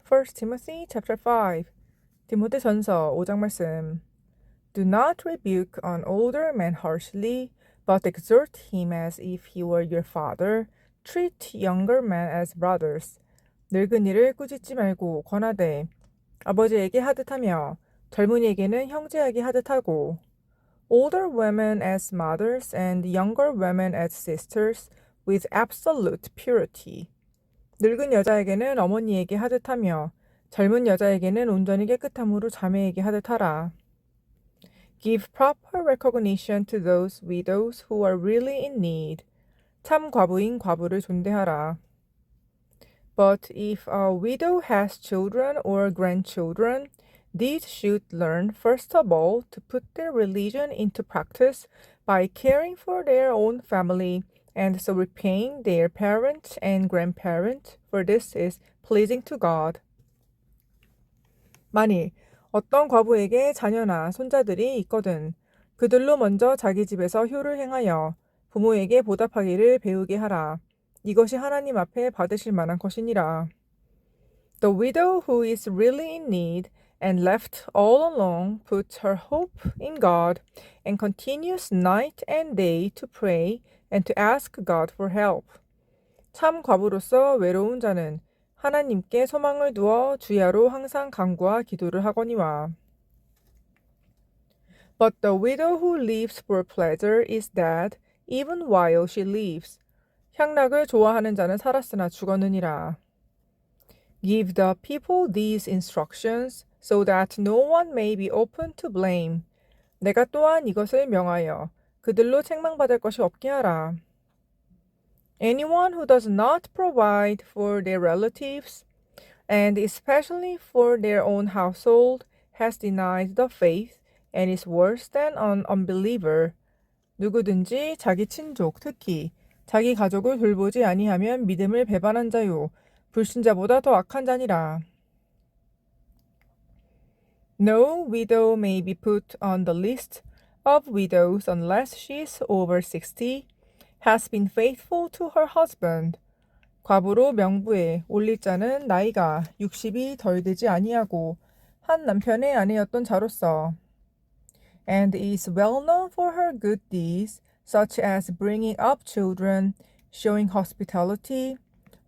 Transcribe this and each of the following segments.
1 Timothy chapter 5 디모데전서 5장 말씀. Do not rebuke an older man harshly, but exhort him as if he were your father. Treat younger men as brothers. 늙은이를 꾸짖지 말고 권하되 아버지에게 하듯하며 젊은이에게는 형제에게 하듯하고. Older women as mothers and younger women as sisters with absolute purity. 늙은 여자에게는 어머니에게 하듯하며 젊은 여자에게는 온전히 깨끗함으로 자매에게 하듯하라. Give proper recognition to those widows who are really in need. 참 과부인 과부를 존대하라. But if a widow has children or grandchildren, these should learn first of all to put their religion into practice by caring for their own family and so repaying their parents and grandparents, for this is pleasing to God. 만일 어떤 과부에게 자녀나 손자들이 있거든 그들로 먼저 자기 집에서 효를 행하여 부모에게 보답하기를 배우게 하라. 이것이 하나님 앞에 받으실 만한 것이니라. The widow who is really in need and left all alone puts her hope in God and continues night and day to pray and to ask God for help. 참 과부로서 외로운 자는 하나님께 소망을 두어 주야로 항상 간구와 기도를 하거니와. But the widow who lives for pleasure is dead even while she lives. 향락을 좋아하는 자는 살았으나 죽었느니라. Give the people these instructions so that no one may be open to blame. 내가 또한 이것을 명하여 그들로 책망받을 것이 없게 하라. Anyone who does not provide for their relatives, and especially for their own household, has denied the faith and is worse than an unbeliever. 누구든지 자기 친족, 특히 자기 가족을 돌보지 아니하면 믿음을 배반한 자요, 불신자보다 더 악한 자니라. No widow may be put on the list of widows unless she is over 60, has been faithful to her husband. 과부로 명부에 올릴 자는 나이가 60이 덜 되지 아니하고 한 남편의 아내였던 자로서 and is well known for her good deeds such as bringing up children, showing hospitality,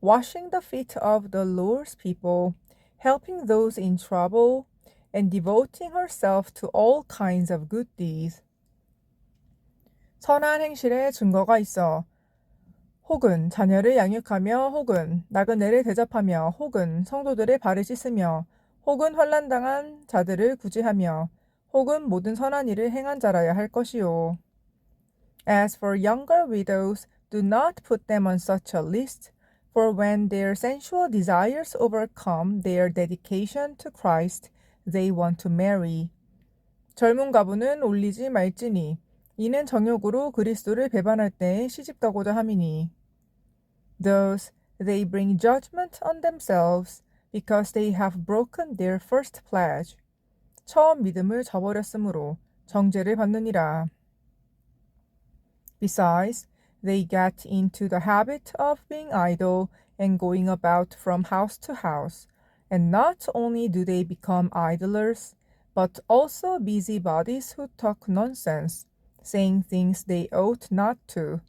washing the feet of the Lord's people, helping those in trouble, and devoting herself to all kinds of good deeds. 선한 행실에 증거가 있어 혹은 자녀를 양육하며 혹은 나그네를 대접하며 혹은 성도들의 발을 씻으며 혹은 환난당한 자들을 구제하며 혹은 모든 선한 일을 행한 자라야 할 것이요. As for younger widows, do not put them on such a list, for when their sensual desires overcome their dedication to Christ, they want to marry. 젊은 과부는 올리지 말지니 이는 정욕으로 그리스도를 배반할 때에 시집가고자 함이니. Thus they bring judgment on themselves because they have broken their first pledge. 처음 믿음을 저버렸으므로 정죄를 받느니라. Besides, they get into the habit of being idle and going about from house to house, and not only do they become idlers, but also busybodies who talk nonsense, saying things they ought not to.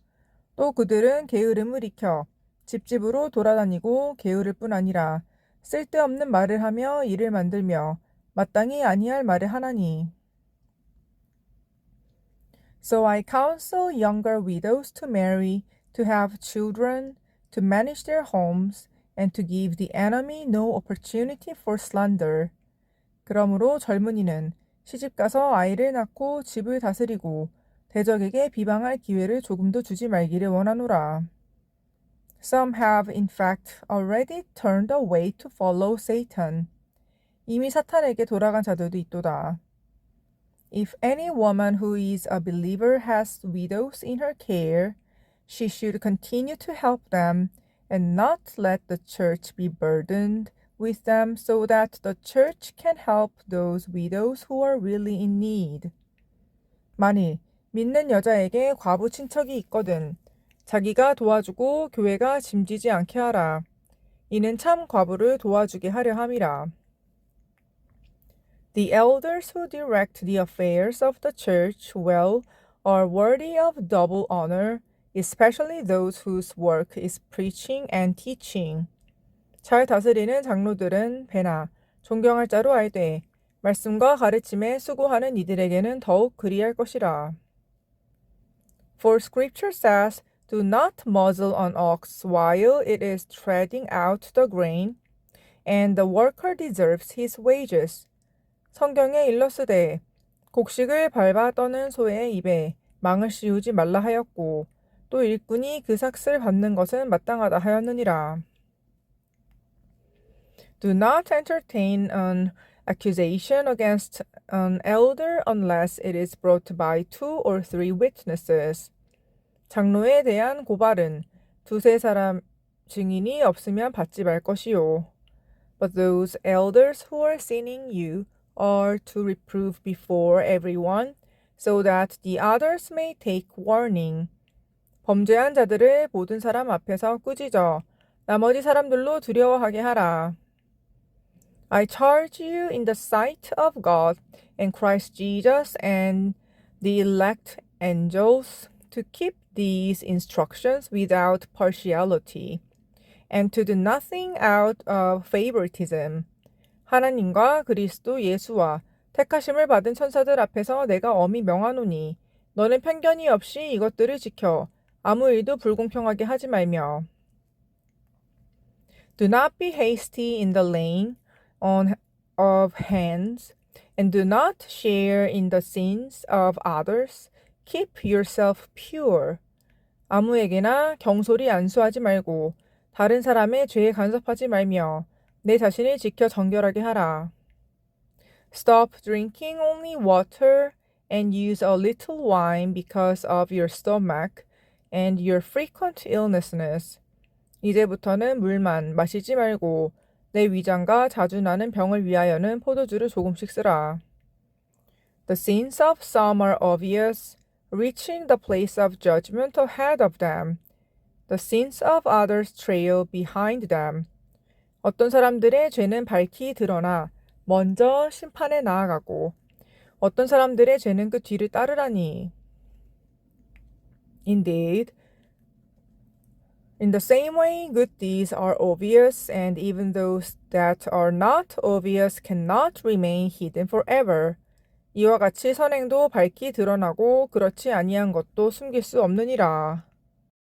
또 그들은 게으름을 익혀 집집으로 돌아다니고 게으를 뿐 아니라 쓸데없는 말을 하며 일을 만들며 마땅히 아니할 말을 하나니. So I counsel younger widows to marry, to have children, to manage their homes, and to give the enemy no opportunity for slander. 그러므로 젊은이는 시집가서 아이를 낳고 집을 다스리고 대적에게 비방할 기회를 조금도 주지 말기를 원하노라. Some have in fact already turned away to follow Satan. 이미 사탄에게 돌아간 자들도 있도다. If any woman who is a believer has widows in her care, she should continue to help them and not let the church be burdened with them so that the church can help those widows who are really in need. 만일 믿는 여자에게 과부 친척이 있거든 자기가 도와주고 교회가 짐지지 않게 하라. 이는 참 과부를 도와주게 하려 함이라. The elders who direct the affairs of the church well are worthy of double honor, especially those whose work is preaching and teaching. 잘 다스리는 장로들은 배나 존경할 자로 알되 말씀과 가르침에 수고하는 이들에게는 더욱 그리할 것이라. For scripture says, Do not muzzle an ox while it is treading out the grain, and the worker deserves his wages. 성경에 일렀으되 곡식을 밟아 떠는 소의 입에 망을 씌우지 말라 하였고 또 일꾼이 그 삭슬 받는 것은 마땅하다 하였느니라. Do not entertain an accusation against an elder unless it is brought by 2 or 3 witnesses. 장로에 대한 고발은 2-3 사람 증인이 없으면 받지 말 것이요. But those elders who are sinning you are to reprove before everyone, so that the others may take warning. 범죄한 자들을 모든 사람 앞에서 꾸짖어 나머지 사람들로 두려워하게 하라. I charge you in the sight of God and Christ Jesus and the elect angels to keep these instructions without partiality, and to do nothing out of favoritism. 하나님과 그리스도 예수와 택하심을 받은 천사들 앞에서 내가 엄히 명하노니 너는 편견이 없이 이것들을 지켜 아무 일도 불공평하게 하지 말며. Do not be hasty in the laying on of hands, and do not share in the sins of others. Keep yourself pure. 아무에게나 경솔히 안수하지 말고 다른 사람의 죄에 간섭하지 말며 내 자신을 지켜 정결하게 하라. Stop drinking only water and use a little wine because of your stomach and your frequent illnesses. 이제부터는 물만 마시지 말고 내 위장과 자주 나는 병을 위하여는 포도주를 조금씩 쓰라. The sins of some are obvious, reaching the place of judgment ahead of them. The sins of others trail behind them. 어떤 사람들의 죄는 밝히 드러나 먼저 심판에 나아가고 어떤 사람들의 죄는 그 뒤를 따르라니. Indeed, in the same way, good deeds are obvious, and even those that are not obvious cannot remain hidden forever. 이와 같이 선행도 밝히 드러나고 그렇지 아니한 것도 숨길 수 없느니라.